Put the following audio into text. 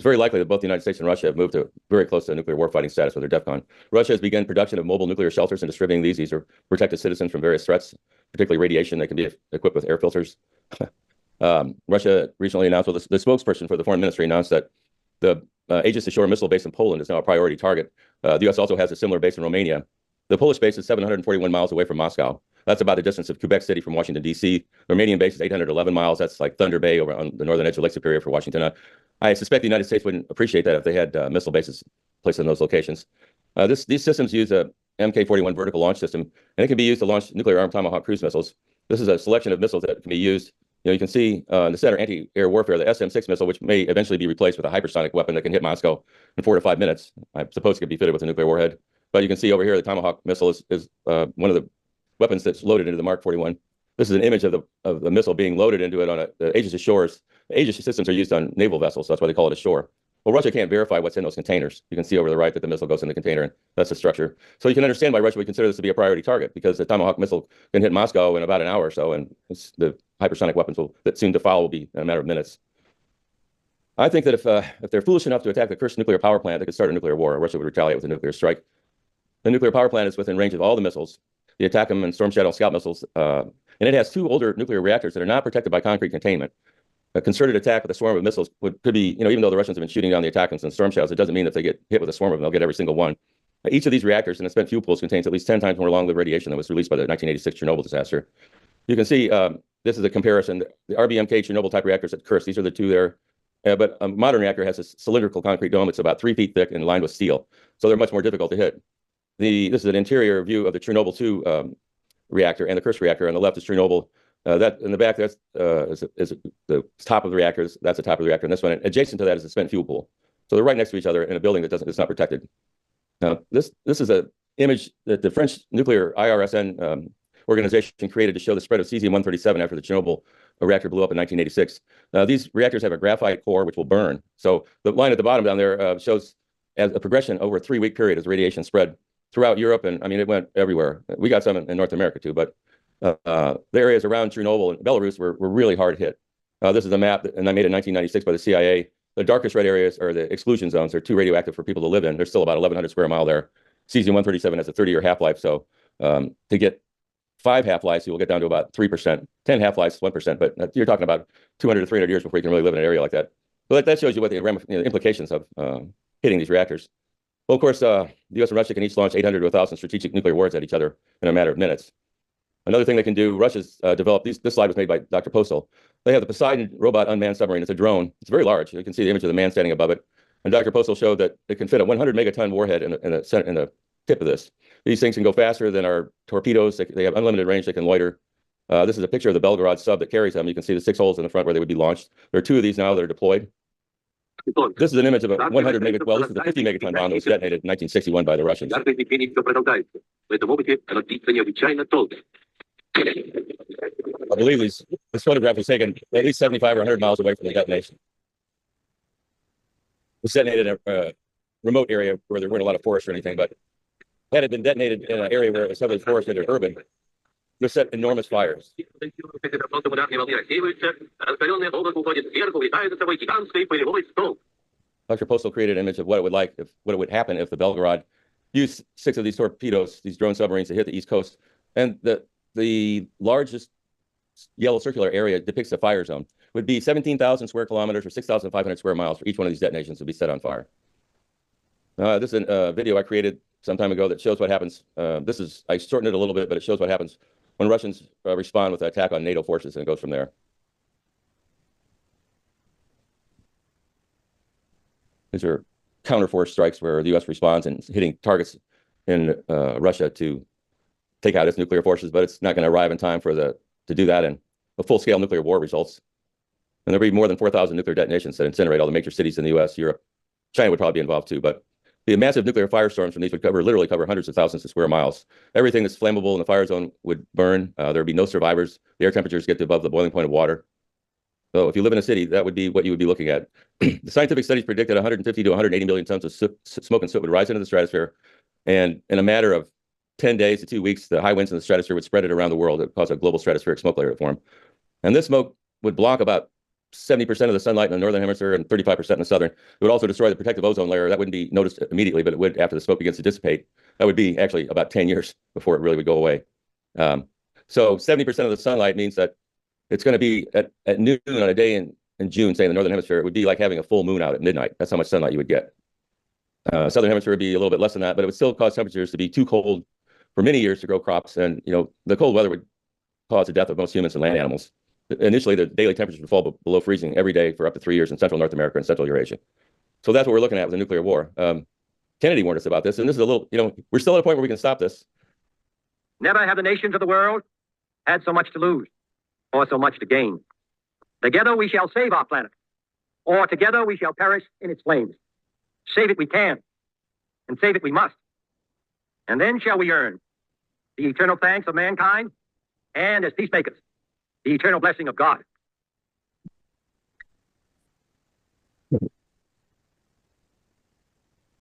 It's very likely that both the United States and Russia have moved to very close to nuclear warfighting status with their DEFCON. Russia has begun production of mobile nuclear shelters and distributing these. These are protected citizens from various threats, particularly radiation. They can be equipped with air filters. Russia recently announced, well, the spokesperson for the foreign ministry announced that the Aegis Ashore missile base in Poland is now a priority target. The U.S. also has a similar base in Romania. The Polish base is 741 miles away from Moscow. That's about the distance of Quebec City from Washington, D.C. The Romanian base is 811 miles. That's like Thunder Bay over on the northern edge of Lake Superior for Washington. I suspect the United States wouldn't appreciate that if they had missile bases placed in those locations. These systems use a Mk-41 vertical launch system, and it can be used to launch nuclear-armed Tomahawk cruise missiles. This is a selection of missiles that can be used. You can see in the center anti-air warfare, the SM-6 missile, which may eventually be replaced with a hypersonic weapon that can hit Moscow in 4 to 5 minutes. I suppose it could be fitted with a nuclear warhead. But you can see over here, the Tomahawk missile is one of the weapons that's loaded into the Mark 41. This is an image of the missile being loaded into it on the Aegis Ashores. The Aegis systems are used on naval vessels, so that's why they call it ashore. Well, Russia can't verify what's in those containers. You can see over the right that the missile goes in the container, and that's the structure. So you can understand why Russia would consider this to be a priority target, because the Tomahawk missile can hit Moscow in about an hour or so, and the hypersonic weapons that soon to follow will be in a matter of minutes. I think that if they're foolish enough to attack the Kursk nuclear power plant, they could start a nuclear war. Russia would retaliate with a nuclear strike. The nuclear power plant is within range of all the missiles, the ATACMS and Storm Shadow Scout missiles, and it has 2 older nuclear reactors that are not protected by concrete containment. A concerted attack with a swarm of missiles could be, even though the Russians have been shooting down the ATACMS and Storm Shadows, it doesn't mean if they get hit with a swarm of them, they'll get every single one. Each of these reactors in the spent fuel pools contains at least 10 times more long-lived radiation than was released by the 1986 Chernobyl disaster. You can see this is a comparison. The RBMK Chernobyl type reactors at Kursk, these are the 2 there. But a modern reactor has a cylindrical concrete dome. It's about 3 feet thick and lined with steel. So they're much more difficult to hit. This is an interior view of the Chernobyl 2 reactor and the Kursk reactor. On the left is Chernobyl. That in the back, that's is the top of the reactors. That's the top of the reactor. And this one, adjacent to that, is the spent fuel pool. So they're right next to each other in a building that's not protected. Now, this is an image that the French nuclear IRSN organization created to show the spread of cesium-137 after the Chernobyl reactor blew up in 1986. These reactors have a graphite core which will burn. So the line at the bottom down there shows as a progression over a 3-week period as radiation spread throughout Europe, and I mean it went everywhere. We got some in North America too, but the areas around Chernobyl and Belarus were really hard hit. This is a map and I made in 1996 by the CIA. The darkest red areas are the exclusion zones. They're too radioactive for people to live in. There's still about 1,100 square mile there. Cesium-137 has a 30-year half-life, so to get 5 half-lives, you will get down to about 3%. 10 half-lives, 1%, but you're talking about 200 to 300 years before you can really live in an area like that. But that shows you what the implications of hitting these reactors. Well, of course, the U.S. and Russia can each launch 800 to 1,000 strategic nuclear warheads at each other in a matter of minutes. Another thing they can do, Russia's developed, this slide was made by Dr. Postel. They have the Poseidon robot unmanned submarine. It's a drone. It's very large. You can see the image of the man standing above it. And Dr. Postel showed that it can fit a 100 megaton warhead in the tip of this. These things can go faster than our torpedoes. They have unlimited range. They can loiter. This is a picture of the Belgorod sub that carries them. You can see the 6 holes in the front where they would be launched. There are 2 of these now that are deployed. This is an image of a 100 megaton, well, this is a 50 megaton bomb that was detonated in 1961 by the Russians. I believe this photograph was taken at least 75 or 100 miles away from the detonation. It was detonated in a remote area where there weren't a lot of forests or anything, but had it been detonated in an area where it was heavily forested or urban, it would set enormous fires. Dr. Postel created an image of what it would happen if the Belgorod used 6 of these torpedoes, these drone submarines, to hit the East Coast. And the largest yellow circular area depicts the fire zone. It would be 17,000 square kilometers or 6,500 square miles for each one of these detonations would be set on fire. This is a video I created some time ago that shows what happens. I shortened it a little bit, but it shows what happens when Russians respond with an attack on NATO forces, and it goes from there. These are counterforce strikes where the U.S. responds and hitting targets in Russia to take out its nuclear forces, but it's not going to arrive in time to do that, and a full-scale nuclear war results. And there'll be more than 4,000 nuclear detonations that incinerate all the major cities in the U.S., Europe. China would probably be involved too, but the massive nuclear firestorms from these would literally cover hundreds of thousands of square miles. Everything that's flammable in the fire zone would burn. There would be no survivors. The air temperatures get to above the boiling point of water. So if you live in a city, that would be what you would be looking at. The scientific studies predicted 150 to 180 million tons of smoke and soot would rise into the stratosphere. And in a matter of 10 days to 2 weeks, the high winds in the stratosphere would spread it around the world. It would cause a global stratospheric smoke layer to form. And this smoke would block about 70% of the sunlight in the northern hemisphere and 35% in the southern. It would also destroy the protective ozone layer. That wouldn't be noticed immediately, but it would after the smoke begins to dissipate. That would be actually about 10 years before it really would go away. So 70% of the sunlight means that it's going to be at noon on a day in June, say in the northern hemisphere, it would be like having a full moon out at midnight. That's how much sunlight you would get. Southern hemisphere would be a little bit less than that, but it would still cause temperatures to be too cold for many years to grow crops. And, the cold weather would cause the death of most humans and land animals. Initially, the daily temperatures would fall below freezing every day for up to 3 years in Central North America and Central Eurasia. So that's what we're looking at with a nuclear war. Kennedy warned us about this, and this is a little, we're still at a point where we can stop this. Never have the nations of the world had so much to lose or so much to gain. Together we shall save our planet, or together we shall perish in its flames. Save it we can, and save it we must. And then shall we earn the eternal thanks of mankind, and as peacemakers, the eternal blessing of God.